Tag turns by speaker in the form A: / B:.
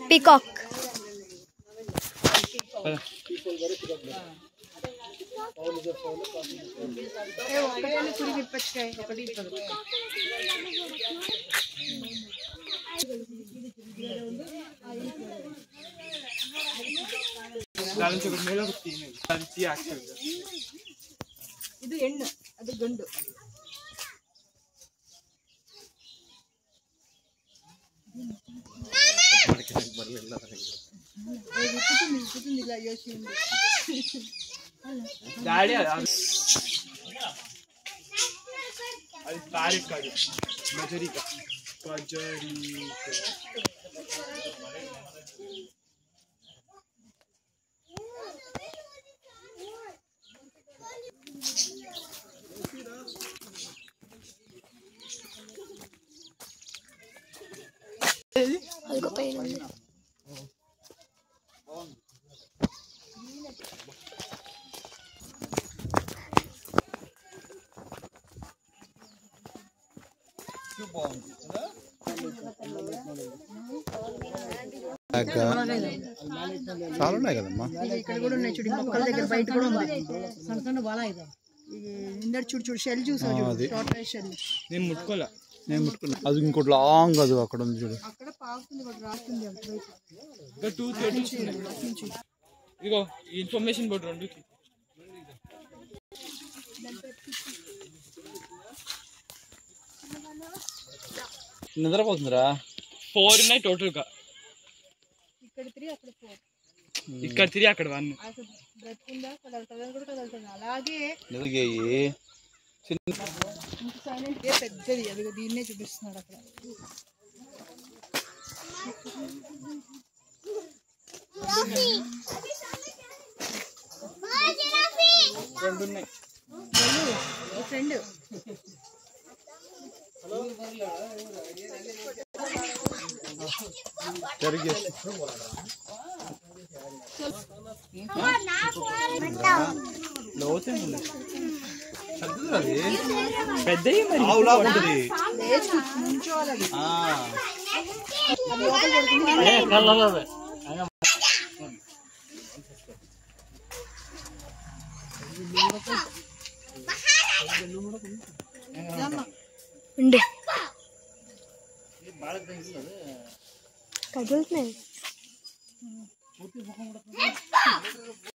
A: peacock
B: ಇದು ಹೆಣ್ಣು ಅದು ಗಂಡು ಕುಟುಂಬಿಲ್ಲ ಯೋಚನೆ
C: అది తారీఖు కాదు మజరిక మజరిక
A: algo payın
D: చాలా ఉన్నాయి కదమ్మా
B: ఇక్కడ కూడా ఉన్నాయి చూడు మొక్కల దగ్గర బయట కూడా ఉంది సన్న బాలా ఇది ఇందర చూడు చూడు షెల్ చూసావు చూడు టార్టాయిస్ షెల్
C: నేను ముట్టుకున్నా
D: అది ఇంకోటి లాంగ్ అది అక్కడ ఉంది చూడు
B: అక్కడ పాకుతుంది ఒకటి రాస్తుంది అంత బయట
C: ఇంకా 230 ఇదిగో ఇన్ఫర్మేషన్ బోర్డు రెండుకి
D: నిద్రపోతుందిరా
C: 4 ఉన్నాయి టోటల్ గా
B: ఇక్కడ 3 అక్కడ 4
C: ఇక్కడ 3 అక్కడ 1
B: అసలు బ్రతుకుందా కదలతదని కూడా కదలతుంది అలాగే
D: నిద్రపోయి
B: సైలెంట్ గా పెద్దది అదిగో దీన్నే చూపిస్తున్నారు అక్కడ
C: రెండు ఉన్నాయి
B: ఫ్రెండ్
C: పెద్దవి మరి
A: ఉండే కదులుతున్నాయి